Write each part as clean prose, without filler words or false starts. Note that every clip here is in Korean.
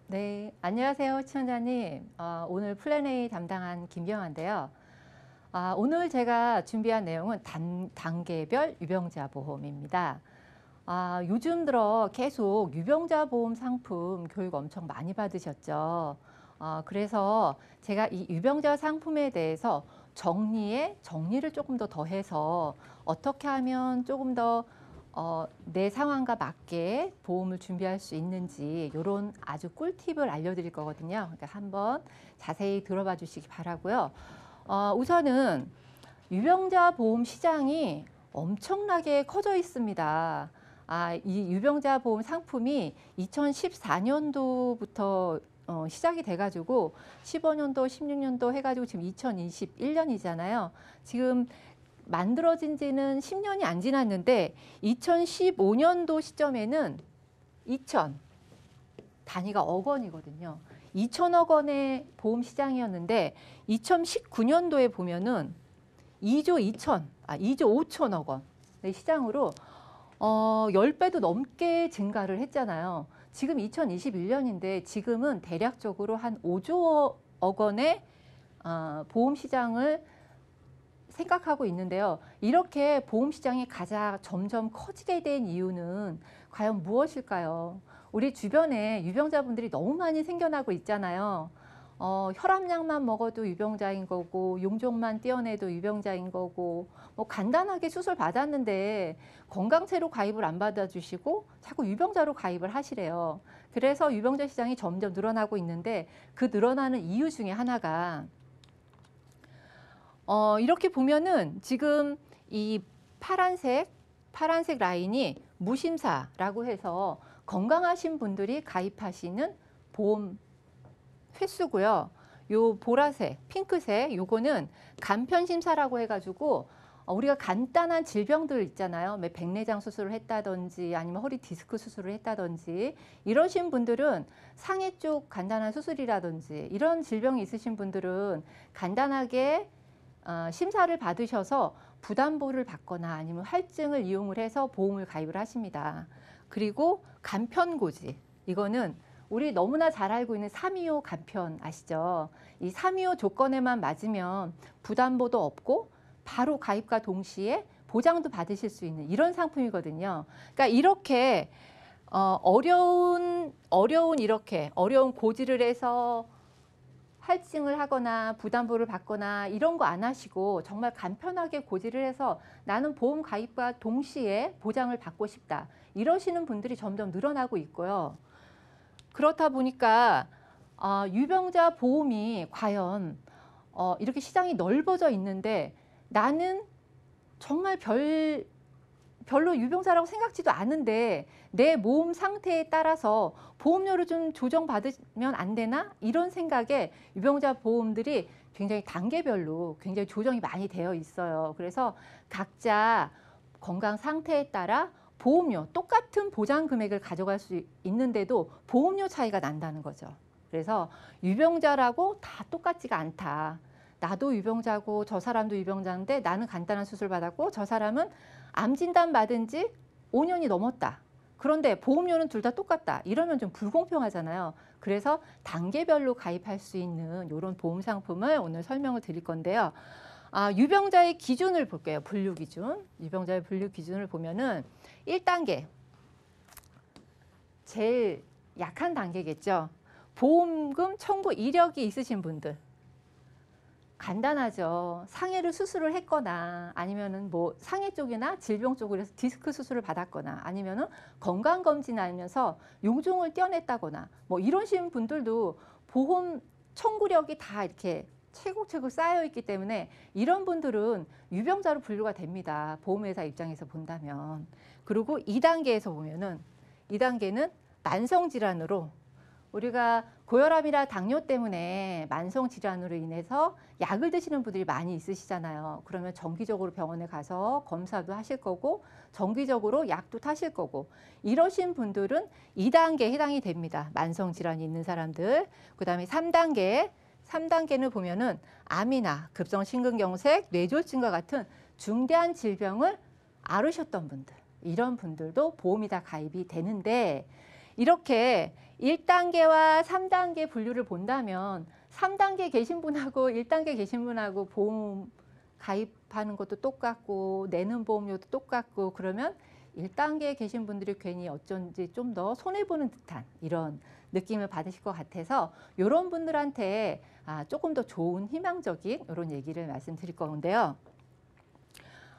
네, 안녕하세요, 시청자님. 오늘 플랜A 담당한 김경아인데요. 오늘 제가 준비한 내용은 단계별 유병자 보험입니다. 요즘 들어 계속 유병자 보험 상품 교육 엄청 많이 받으셨죠. 그래서 제가 이 유병자 상품에 대해서 정리를 조금 더 더해서 어떻게 하면 조금 더 내 상황과 맞게 보험을 준비할 수 있는지 이런 아주 꿀팁을 알려드릴 거거든요. 그러니까 한번 자세히 들어봐 주시기 바라고요. 우선은 유병자 보험 시장이 엄청나게 커져 있습니다. 이 유병자 보험 상품이 2014년도부터 시작이 돼가지고 15년도, 16년도 해가지고 지금 2021년이잖아요. 지금 만들어진 지는 10년이 안 지났는데 2015년도 시점에는 2천 단위가 억 원이거든요. 2천억 원의 보험 시장이었는데 2019년도에 보면은 2조 5천억 원의 시장으로 10배도 넘게 증가를 했잖아요. 지금 2021년인데 지금은 대략적으로 한 5조 원의 보험 시장을 생각하고 있는데요. 이렇게 보험 시장이 가장 점점 커지게 된 이유는 과연 무엇일까요? 우리 주변에 유병자분들이 너무 많이 생겨나고 있잖아요. 혈압약만 먹어도 유병자인 거고 용종만 떼어내도 유병자인 거고 뭐 간단하게 수술 받았는데 건강체로 가입을 안 받아주시고 자꾸 유병자로 가입을 하시래요. 그래서 유병자 시장이 점점 늘어나고 있는데 그 늘어나는 이유 중에 하나가 이렇게 보면은 지금 이 파란색 라인이 무심사라고 해서 건강하신 분들이 가입하시는 보험 횟수고요. 요 보라색, 핑크색 요거는 간편심사라고 해가지고 우리가 간단한 질병들 있잖아요. 백내장 수술을 했다든지 아니면 허리 디스크 수술을 했다든지 이러신 분들은 상해 쪽 간단한 수술이라든지 이런 질병이 있으신 분들은 간단하게 심사를 받으셔서 부담보를 받거나 아니면 할증을 이용을 해서 보험을 가입을 하십니다. 그리고 간편고지 이거는 우리 너무나 잘 알고 있는 325 간편 아시죠? 이 325 조건에만 맞으면 부담보도 없고 바로 가입과 동시에 보장도 받으실 수 있는 이런 상품이거든요. 그러니까 이렇게 어려운 고지를 해서 할증을 하거나 부담보를 받거나 이런 거 안 하시고 정말 간편하게 고지를 해서 나는 보험 가입과 동시에 보장을 받고 싶다. 이러시는 분들이 점점 늘어나고 있고요. 그렇다 보니까 유병자 보험이 과연 이렇게 시장이 넓어져 있는데 나는 정말 별로 유병자라고 생각지도 않은데 내 몸 상태에 따라서 보험료를 좀 조정받으면 안 되나? 이런 생각에 유병자 보험들이 굉장히 단계별로 굉장히 조정이 많이 되어 있어요. 그래서 각자 건강 상태에 따라 보험료, 똑같은 보장 금액을 가져갈 수 있는데도 보험료 차이가 난다는 거죠. 그래서 유병자라고 다 똑같지가 않다. 나도 유병자고 저 사람도 유병자인데 나는 간단한 수술 받았고 저 사람은 암 진단 받은 지 5년이 넘었다. 그런데 보험료는 둘 다 똑같다. 이러면 좀 불공평하잖아요. 그래서 단계별로 가입할 수 있는 이런 보험 상품을 오늘 설명을 드릴 건데요. 유병자의 기준을 볼게요. 분류 기준. 유병자의 분류 기준을 보면은 1단계. 제일 약한 단계겠죠. 보험금 청구 이력이 있으신 분들. 간단하죠. 상해를 수술을 했거나 아니면은 뭐 상해 쪽이나 질병 쪽으로 해서 디스크 수술을 받았거나 아니면은 건강검진 하면서 용종을 떼어냈다거나 뭐 이러신 분들도 보험 청구력이 다 이렇게 채곡채곡 쌓여 있기 때문에 이런 분들은 유병자로 분류가 됩니다. 보험회사 입장에서 본다면. 그리고 2단계에서 보면은 2단계는 만성질환으로 우리가 고혈압이나 당뇨 때문에 만성질환으로 인해서 약을 드시는 분들이 많이 있으시잖아요. 그러면 정기적으로 병원에 가서 검사도 하실 거고 정기적으로 약도 타실 거고 이러신 분들은 2단계에 해당이 됩니다. 만성질환이 있는 사람들. 그다음에 3단계는 보면은 암이나 급성심근경색, 뇌졸중과 같은 중대한 질병을 앓으셨던 분들 이런 분들도 보험이 다 가입이 되는데 이렇게 1단계와 3단계 분류를 본다면 3단계 계신 분하고 1단계 계신 분하고 보험 가입하는 것도 똑같고 내는 보험료도 똑같고 그러면 1단계에 계신 분들이 괜히 어쩐지 좀 더 손해보는 듯한 이런 느낌을 받으실 것 같아서 이런 분들한테 조금 더 좋은 희망적인 이런 얘기를 말씀드릴 건데요.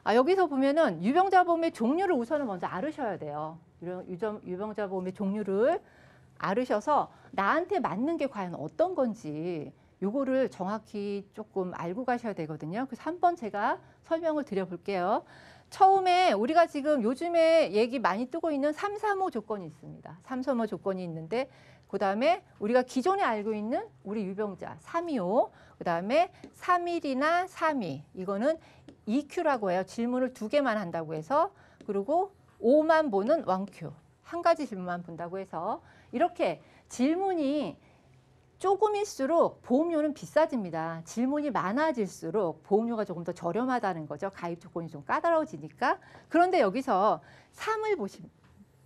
여기서 보면은 유병자 보험의 종류를 우선은 먼저 알으셔야 돼요. 유병자 보험의 종류를 알으셔서 나한테 맞는 게 과연 어떤 건지 요거를 정확히 조금 알고 가셔야 되거든요. 그래서 한번 제가 설명을 드려볼게요. 처음에 우리가 지금 요즘에 얘기 많이 뜨고 있는 335 조건이 있습니다. 335 조건이 있는데 그 다음에 우리가 기존에 알고 있는 우리 유병자 325, 그 다음에 3일이나 3위 이거는 EQ라고 해요. 질문을 2개만 한다고 해서 그리고 5만 보는 1Q 한 가지 질문만 본다고 해서 이렇게 질문이 조금일수록 보험료는 비싸집니다. 질문이 많아질수록 보험료가 조금 더 저렴하다는 거죠. 가입 조건이 좀 까다로워지니까. 그런데 여기서 3을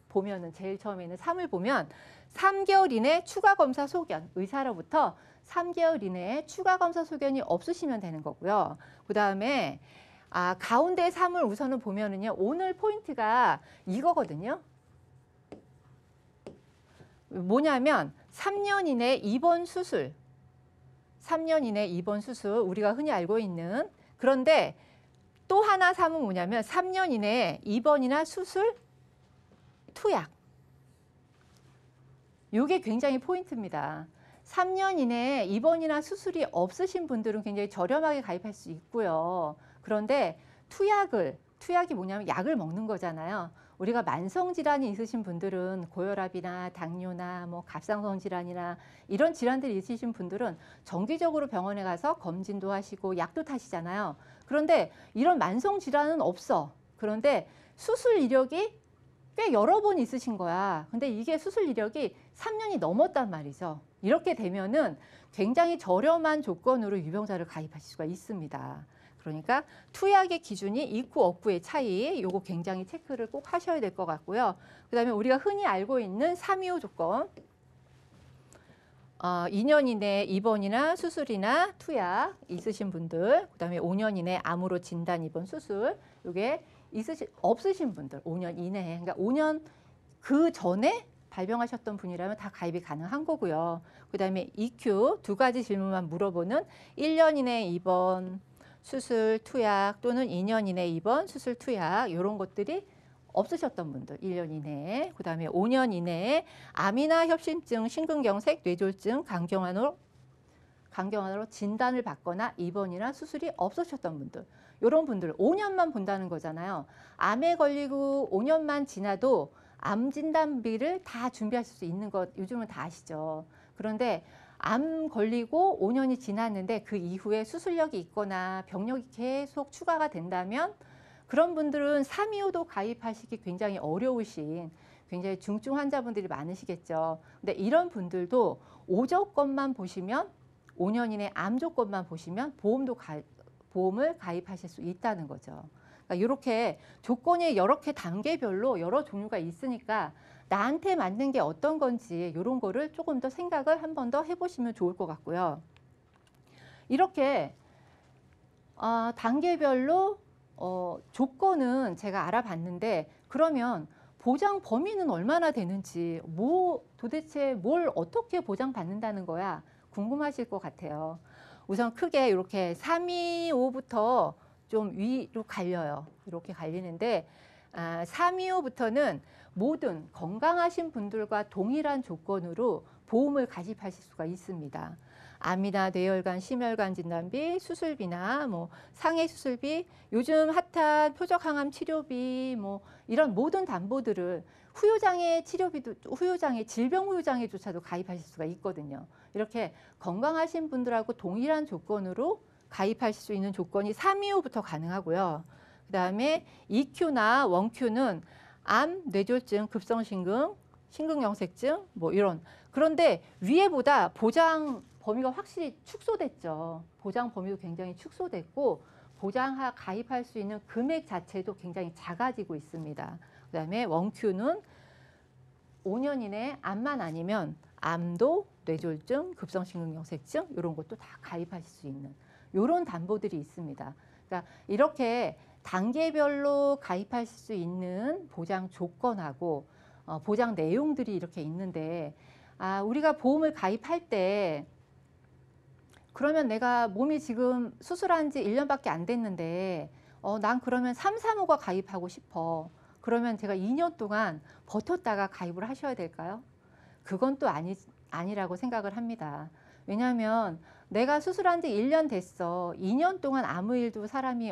보면은 제일 처음에는 3을 보면 3개월 이내 추가 검사 소견, 의사로부터 3개월 이내에 추가 검사 소견이 없으시면 되는 거고요. 그 다음에 가운데 3을 우선은 보면은요. 오늘 포인트가 이거거든요. 뭐냐면 3년 이내 입원 수술, 3년 이내 입원 수술 우리가 흔히 알고 있는 그런데 또 하나 3은 뭐냐면 3년 이내에 입원이나 수술, 투약. 이게 굉장히 포인트입니다. 3년 이내에 입원이나 수술이 없으신 분들은 굉장히 저렴하게 가입할 수 있고요. 그런데 투약이 뭐냐면 약을 먹는 거잖아요. 우리가 만성 질환이 있으신 분들은 고혈압이나 당뇨나 뭐 갑상선 질환이나 이런 질환들이 있으신 분들은 정기적으로 병원에 가서 검진도 하시고 약도 타시잖아요. 그런데 이런 만성 질환은 없어. 그런데 수술 이력이 꽤 여러 번 있으신 거야. 근데 이게 수술 이력이 3년이 넘었단 말이죠. 이렇게 되면은 굉장히 저렴한 조건으로 유병자를 가입하실 수가 있습니다. 그러니까 투약의 기준이 있고 없고의 차이, 요거 굉장히 체크를 꼭 하셔야 될 것 같고요. 그 다음에 우리가 흔히 알고 있는 325 조건, 2년 이내 입원이나 수술이나 투약 있으신 분들, 그 다음에 5년 이내 암으로 진단 입원 수술, 요게 없으신 분들, 5년 이내에, 그러니까 5년 그 전에 발병하셨던 분이라면 다 가입이 가능한 거고요. 그 다음에 EQ 2가지 질문만 물어보는 1년 이내 입원, 수술, 투약 또는 2년 이내 입원, 수술, 투약 이런 것들이 없으셨던 분들 1년 이내에 그 다음에 5년 이내에 암이나 협심증, 심근경색, 뇌졸중, 간경화로 진단을 받거나 입원이나 수술이 없으셨던 분들 이런 분들 5년만 본다는 거잖아요. 암에 걸리고 5년만 지나도 암 진단비를 다 준비하실 수 있는 것 요즘은 다 아시죠. 그런데 암 걸리고 5년이 지났는데 그 이후에 수술력이 있거나 병력이 계속 추가가 된다면 그런 분들은 325도 가입하시기 굉장히 어려우신 굉장히 중증 환자분들이 많으시겠죠. 근데 이런 분들도 5조건만 보시면 5년 이내 암 조건만 보시면 보험을 가입하실 수 있다는 거죠. 그러니까 이렇게 조건이 여러 개 단계별로 여러 종류가 있으니까 나한테 맞는 게 어떤 건지 이런 거를 조금 더 생각을 한 번 더 해보시면 좋을 것 같고요. 이렇게 단계별로 조건은 제가 알아봤는데 그러면 보장 범위는 얼마나 되는지 도대체 뭘 어떻게 보장받는다는 거야 궁금하실 것 같아요. 우선 크게 이렇게 325부터 좀 위로 갈려요. 이렇게 갈리는데 325부터는 모든 건강하신 분들과 동일한 조건으로 보험을 가입하실 수가 있습니다. 암이나 뇌혈관, 심혈관 진단비, 수술비나 뭐 상해 수술비, 요즘 핫한 표적항암 치료비, 뭐 이런 모든 담보들을 후유장애 치료비도 질병 후유장애조차도 가입하실 수가 있거든요. 이렇게 건강하신 분들하고 동일한 조건으로 가입하실 수 있는 조건이 325부터 가능하고요. 그 다음에 EQ나 1Q는 암, 뇌졸중, 급성심근, 심근경색증 뭐 이런 그런데 위에보다 보장 범위가 확실히 축소됐죠. 보장 범위도 굉장히 축소됐고 보장 가입할 수 있는 금액 자체도 굉장히 작아지고 있습니다. 그 다음에 1Q는 5년 이내에 암만 아니면 암도, 뇌졸중, 급성심근경색증 이런 것도 다 가입하실 수 있는 이런 담보들이 있습니다. 그러니까 이렇게 단계별로 가입하실 수 있는 보장 조건하고 보장 내용들이 이렇게 있는데 우리가 보험을 가입할 때 그러면 내가 몸이 지금 수술한 지 1년밖에 안 됐는데 난 그러면 335가 가입하고 싶어. 그러면 제가 2년 동안 버텼다가 가입을 하셔야 될까요? 그건 또 아니라고 생각을 합니다. 왜냐하면 내가 수술한 지 1년 됐어. 2년 동안 아무 일도 사람이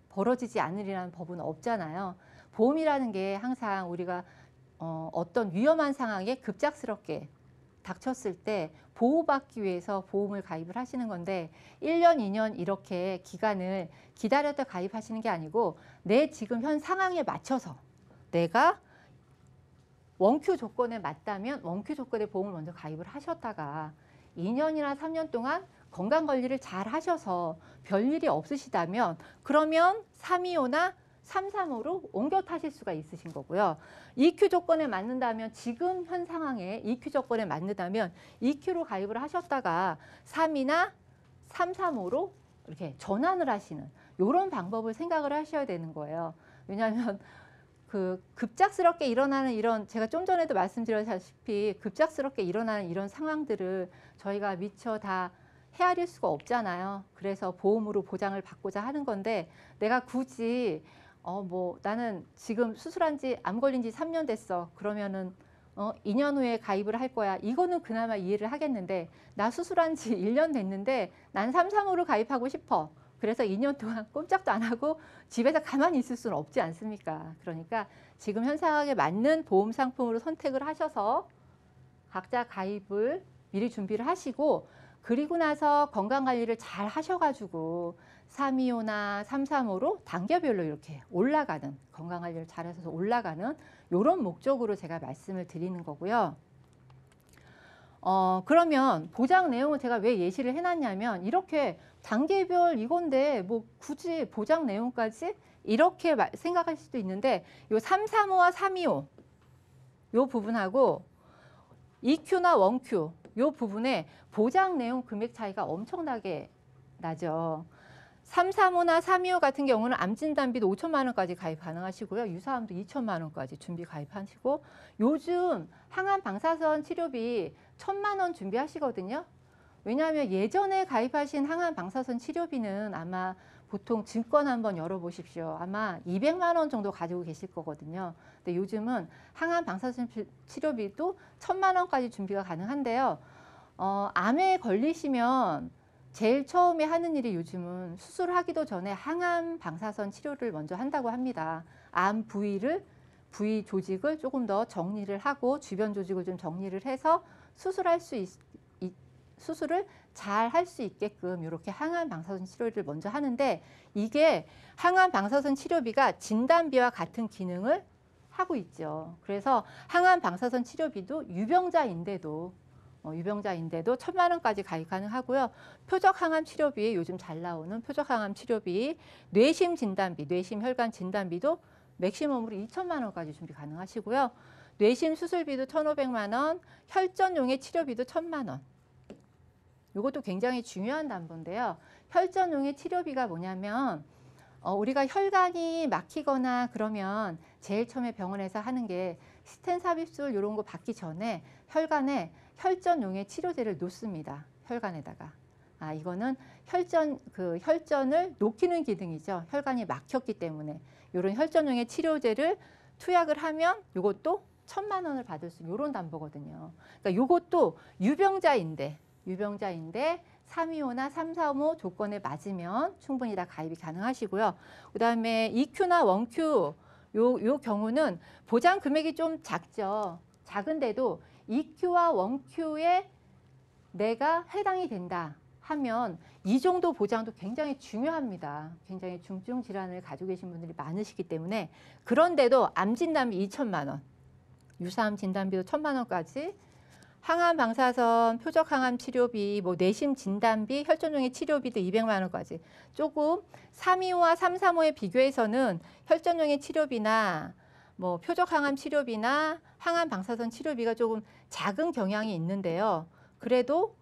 벌어지지 않으리라는 법은 없잖아요. 보험이라는 게 항상 우리가 어떤 위험한 상황에 급작스럽게 닥쳤을 때 보호받기 위해서 보험을 가입을 하시는 건데 1년, 2년 이렇게 기간을 기다렸다 가입하시는 게 아니고 내 지금 현 상황에 맞춰서 내가 원큐 조건에 맞다면 원큐 조건의 보험을 먼저 가입을 하셨다가 2년이나 3년 동안 건강관리를 잘 하셔서 별일이 없으시다면 그러면 325나 335로 옮겨 타실 수가 있으신 거고요. EQ 조건에 맞는다면 지금 현 상황에 EQ 조건에 맞는다면 EQ로 가입을 하셨다가 3이나 335로 이렇게 전환을 하시는 이런 방법을 생각을 하셔야 되는 거예요. 왜냐하면 그 급작스럽게 일어나는 이런 제가 좀 전에도 말씀드렸다시피 급작스럽게 일어나는 이런 상황들을 저희가 미처 다 헤아릴 수가 없잖아요. 그래서 보험으로 보장을 받고자 하는 건데 내가 굳이 나는 지금 수술한 지 암 걸린 지 3년 됐어. 그러면은 2년 후에 가입을 할 거야. 이거는 그나마 이해를 하겠는데 나 수술한 지 1년 됐는데 난 335로 가입하고 싶어. 그래서 2년 동안 꼼짝도 안 하고 집에서 가만히 있을 수는 없지 않습니까? 그러니까 지금 현 상황에 맞는 보험 상품으로 선택을 하셔서 각자 가입을 미리 준비를 하시고 그리고 나서 건강관리를 잘 하셔가지고 325나 335로 단계별로 이렇게 올라가는 건강관리를 잘 하셔서 올라가는 이런 목적으로 제가 말씀을 드리는 거고요. 그러면 보장 내용을 제가 왜 예시를 해놨냐면 이렇게 단계별 이건데 뭐 굳이 보장 내용까지 이렇게 생각할 수도 있는데 요 335와 325 요 부분하고 EQ나 원Q 요 부분에 보장 내용 금액 차이가 엄청나게 나죠. 335나 325 같은 경우는 암 진단비도 5천만 원까지 가입 가능하시고요. 유사암도 2천만 원까지 준비 가입하시고 요즘 항암 방사선 치료비 1,000만 원 준비하시거든요. 왜냐하면 예전에 가입하신 항암 방사선 치료비는 아마 보통 증권 한번 열어보십시오. 아마 200만 원 정도 가지고 계실 거거든요. 근데 요즘은 항암 방사선 치료비도 1,000만 원까지 준비가 가능한데요. 암에 걸리시면 제일 처음에 하는 일이 요즘은 수술하기도 전에 항암 방사선 치료를 먼저 한다고 합니다. 암 부위 조직을 조금 더 정리를 하고 주변 조직을 좀 정리를 해서 수술을 잘 할 수 있게끔 이렇게 항암 방사선 치료를 먼저 하는데 이게 항암 방사선 치료비가 진단비와 같은 기능을 하고 있죠. 그래서 항암 방사선 치료비도 유병자인데도 1,000만 원까지 가입 가능하고요. 표적 항암 치료비 요즘 잘 나오는 표적 항암 치료비, 뇌심 진단비, 뇌심 혈관 진단비도 맥시멈으로 2,000만 원까지 준비 가능하시고요. 뇌심 수술비도 1,500만 원, 혈전용의 치료비도 1,000만 원. 이것도 굉장히 중요한 담보인데요. 혈전용의 치료비가 뭐냐면 우리가 혈관이 막히거나 그러면 제일 처음에 병원에서 하는 게 스텐 삽입술 이런 거 받기 전에 혈관에 혈전용의 치료제를 놓습니다. 혈관에다가. 이거는 혈전을 녹이는 기능이죠. 혈관이 막혔기 때문에 이런 혈전용의 치료제를 투약을 하면 이것도 1,000만 원을 받을 수 있는 이런 담보거든요. 그러니까 이것도 유병자인데 325나 335 조건에 맞으면 충분히 다 가입이 가능하시고요. 그 다음에 EQ나 원Q 요 경우는 보장 금액이 좀 작죠. 작은데도 EQ와 원Q에 내가 해당이 된다 하면 이 정도 보장도 굉장히 중요합니다. 굉장히 중증 질환을 가지고 계신 분들이 많으시기 때문에 그런데도 암 진단비 2,000만 원, 유사암 진단비도 1,000만 원까지 항암 방사선, 표적 항암 치료비, 뇌심 진단비, 혈전용의 치료비도 200만 원까지. 조금 325와 335에 비교해서는 혈전용의 치료비나 뭐 표적 항암 치료비나 항암 방사선 치료비가 조금 작은 경향이 있는데요. 그래도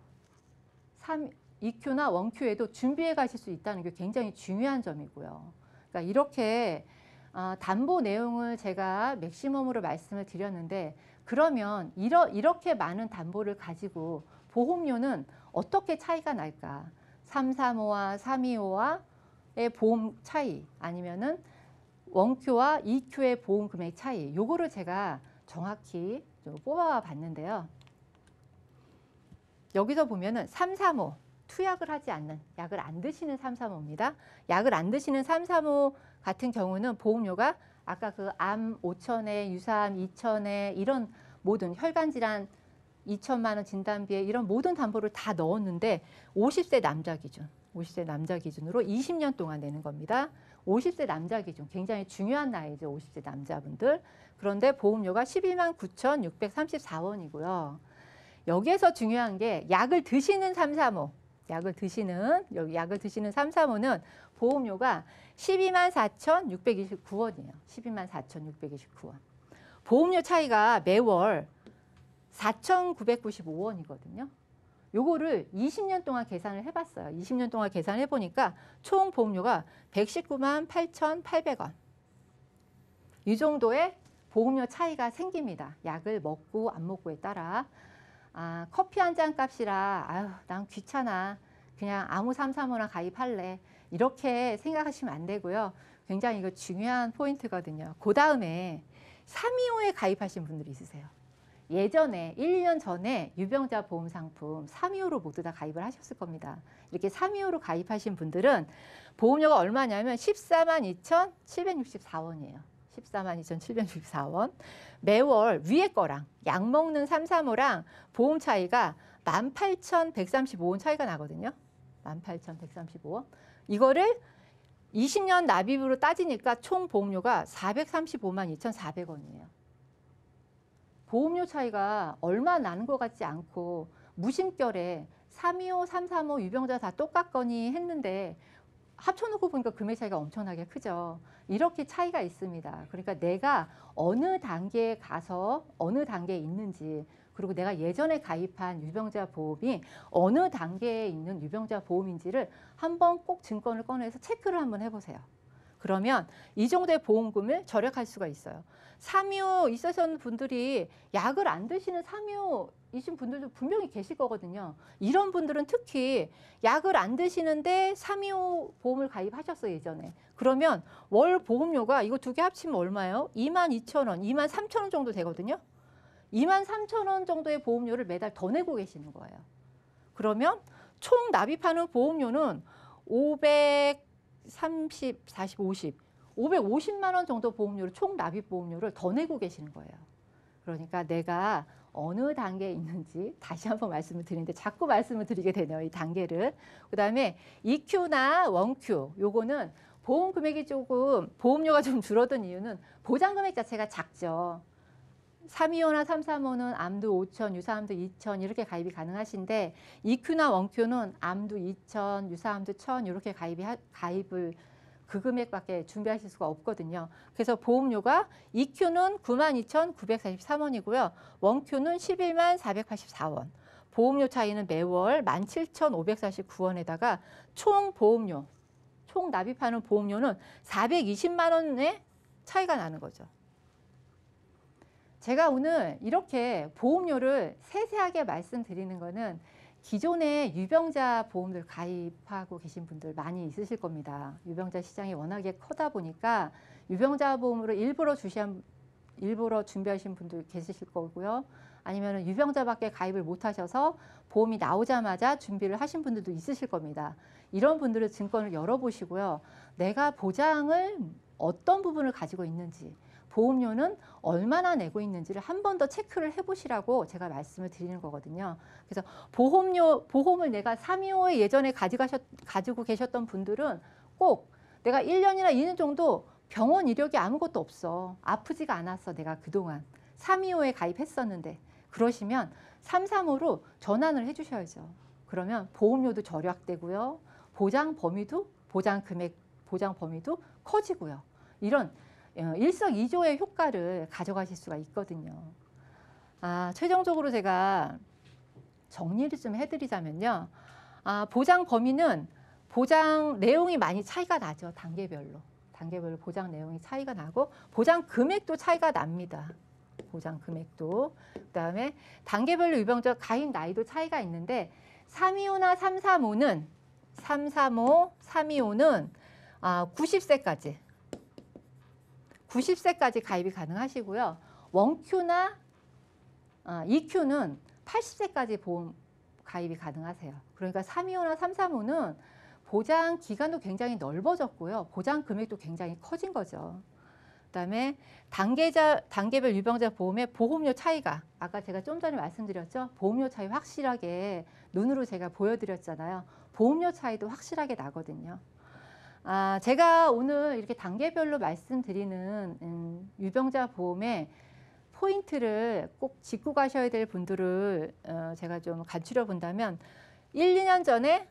EQ나 원Q에도 준비해 가실 수 있다는 게 굉장히 중요한 점이고요. 그러니까 이렇게 담보 내용을 제가 맥시멈으로 말씀을 드렸는데, 그러면 이렇게 많은 담보를 가지고 보험료는 어떻게 차이가 날까? 335와 325와의 보험 차이, 아니면은 원Q와 EQ의 보험 금액 차이, 요거를 제가 정확히 좀 뽑아 봤는데요. 여기서 보면은 335, 투약을 하지 않는, 약을 안 드시는 335입니다. 약을 안 드시는 335 같은 경우는 보험료가 아까 그 암 5천에, 유사암 2천에, 이런 모든 혈관 질환 2천만 원 진단비에 이런 모든 담보를 다 넣었는데 50세 남자 기준, 50세 남자 기준으로 20년 동안 내는 겁니다. 50세 남자 기준, 굉장히 중요한 나이죠, 50세 남자분들. 그런데 보험료가 12만 9,634원이고요. 여기에서 중요한 게 약을 드시는 335, 약을 드시는 335는 보험료가 12만 4,629원이에요. 12만 4,629원. 보험료 차이가 매월 4,995원이거든요. 요거를 20년 동안 계산을 해봤어요. 20년 동안 계산을 해보니까 총 보험료가 119만 8,800원. 이 정도의 보험료 차이가 생깁니다. 약을 먹고 안 먹고에 따라. 커피 한 잔 값이라 아유 난 귀찮아, 그냥 아무 335나 가입할래, 이렇게 생각하시면 안 되고요. 굉장히 이거 중요한 포인트거든요. 그 다음에 325에 가입하신 분들이 있으세요. 예전에 1년 전에 유병자 보험 상품 325로 모두 다 가입을 하셨을 겁니다. 이렇게 325로 가입하신 분들은 보험료가 얼마냐면 142,764원이에요. 142,764원. 매월 위에 거랑 약 먹는 335랑 보험 차이가 18,135원 차이가 나거든요. 18,135원. 이거를 20년 납입으로 따지니까 총 보험료가 435만 2,400원이에요. 보험료 차이가 얼마 나는 것 같지 않고 무심결에 325, 335 유병자 다 똑같거니 했는데 합쳐놓고 보니까 금액 차이가 엄청나게 크죠. 이렇게 차이가 있습니다. 그러니까 내가 어느 단계에 가서 어느 단계에 있는지, 그리고 내가 예전에 가입한 유병자 보험이 어느 단계에 있는 유병자 보험인지를 한번 꼭 증권을 꺼내서 체크를 한번 해보세요. 그러면 이 정도의 보험금을 절약할 수가 있어요. 325 있으신 분들이 약을 안 드시는 325이신 분들도 분명히 계실 거거든요. 이런 분들은 특히 약을 안 드시는데 325 보험을 가입하셨어요, 예전에. 그러면 월 보험료가 이거 두 개 합치면 얼마예요? 22,000원, 23,000원 정도 되거든요. 23,000원 정도의 보험료를 매달 더 내고 계시는 거예요. 그러면 총 납입하는 보험료는 30, 40, 550만 원 정도 보험료를, 총 납입 보험료를 더 내고 계시는 거예요. 그러니까 내가 어느 단계에 있는지 다시 한번 말씀을 드리는데 자꾸 말씀을 드리게 되네요, 이 단계를. 그다음에 EQ나 원Q, 요거는 보험 금액이 조금, 보험료가 좀 줄어든 이유는 보장 금액 자체가 작죠. 325나 335는 암두 5천, 유사암두 2천 이렇게 가입이 가능하신데, EQ나 원Q는 암두 2천, 유사암두 1,000 이렇게 가입을 그 금액밖에 준비하실 수가 없거든요. 그래서 보험료가 EQ는 92,943원이고요. 원Q는 11만 484원. 보험료 차이는 매월 17,549원에다가 총 보험료, 총 납입하는 보험료는 420만 원의 차이가 나는 거죠. 제가 오늘 이렇게 보험료를 세세하게 말씀드리는 거는 기존에 유병자 보험들 가입하고 계신 분들 많이 있으실 겁니다. 유병자 시장이 워낙에 크다 보니까 유병자 보험으로 일부러 준비하신 분들 계실 거고요. 아니면 유병자밖에 가입을 못 하셔서 보험이 나오자마자 준비를 하신 분들도 있으실 겁니다. 이런 분들은 증권을 열어보시고요. 내가 보장을 어떤 부분을 가지고 있는지, 보험료는 얼마나 내고 있는지를 한 번 더 체크를 해보시라고 제가 말씀을 드리는 거거든요. 그래서 보험을 내가 325에 예전에 가지고 계셨던 분들은 꼭 내가 1년이나 2년 정도 병원 이력이 아무것도 없어, 아프지가 않았어, 내가 그동안 325에 가입했었는데, 그러시면 335로 전환을 해주셔야죠. 그러면 보험료도 절약되고요. 보장 범위도 커지고요. 이런 일석이조의 효과를 가져가실 수가 있거든요. 최종적으로 제가 정리를 좀 해드리자면요. 보장 범위는 보장 내용이 많이 차이가 나죠. 단계별로 보장 내용이 차이가 나고 보장 금액도 차이가 납니다. 보장 금액도. 그다음에 단계별로 유병자 가입 나이도 차이가 있는데 325나 335는 90세까지 가입이 가능하시고요. 원큐나 EQ는 80세까지 보험 가입이 가능하세요. 그러니까 325나 335는 보장 기간도 굉장히 넓어졌고요. 보장 금액도 굉장히 커진 거죠. 그다음에 단계별 유병자 보험의 보험료 차이가 아까 제가 좀 전에 말씀드렸죠. 보험료 차이 확실하게 눈으로 제가 보여드렸잖아요. 보험료 차이도 확실하게 나거든요. 제가 오늘 이렇게 단계별로 말씀드리는 유병자 보험의 포인트를 꼭 짚고 가셔야 될 분들을 제가 좀 간추려 본다면 1, 2년 전에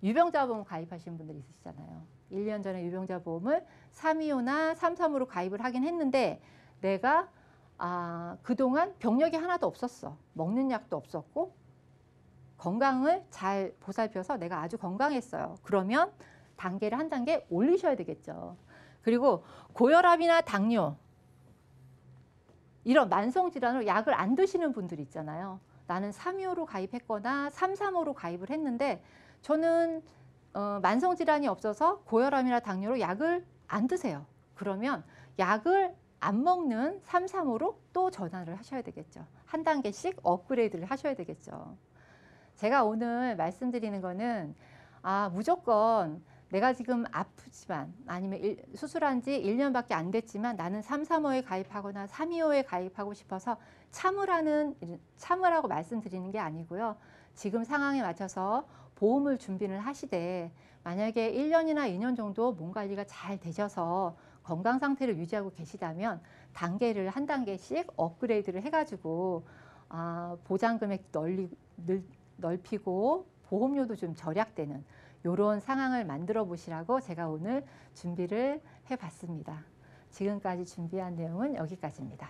유병자 보험 가입하신 분들이 있으시잖아요. 1, 2년 전에 유병자 보험을 325나 335로 가입을 하긴 했는데 내가 그동안 병력이 하나도 없었어. 먹는 약도 없었고 건강을 잘 보살펴서 내가 아주 건강했어요. 그러면 단계를 한 단계 올리셔야 되겠죠. 그리고 고혈압이나 당뇨 이런 만성질환으로 약을 안 드시는 분들 있잖아요. 나는 325로 가입했거나 335로 가입을 했는데 저는 만성질환이 없어서 고혈압이나 당뇨로 약을 안 드세요. 그러면 약을 안 먹는 335로 또 전환을 하셔야 되겠죠. 한 단계씩 업그레이드를 하셔야 되겠죠. 제가 오늘 말씀드리는 거는 무조건 내가 지금 아프지만 아니면 수술한 지 1년밖에 안 됐지만 나는 335에 가입하거나 325에 가입하고 싶어서 참으라고 말씀드리는 게 아니고요. 지금 상황에 맞춰서 보험을 준비를 하시되 만약에 1년이나 2년 정도 몸 관리가 잘 되셔서 건강 상태를 유지하고 계시다면 단계를 한 단계씩 업그레이드를 해가지고 보장 금액 넓히고 보험료도 좀 절약되는 이런 상황을 만들어 보시라고 제가 오늘 준비를 해봤습니다. 지금까지 준비한 내용은 여기까지입니다.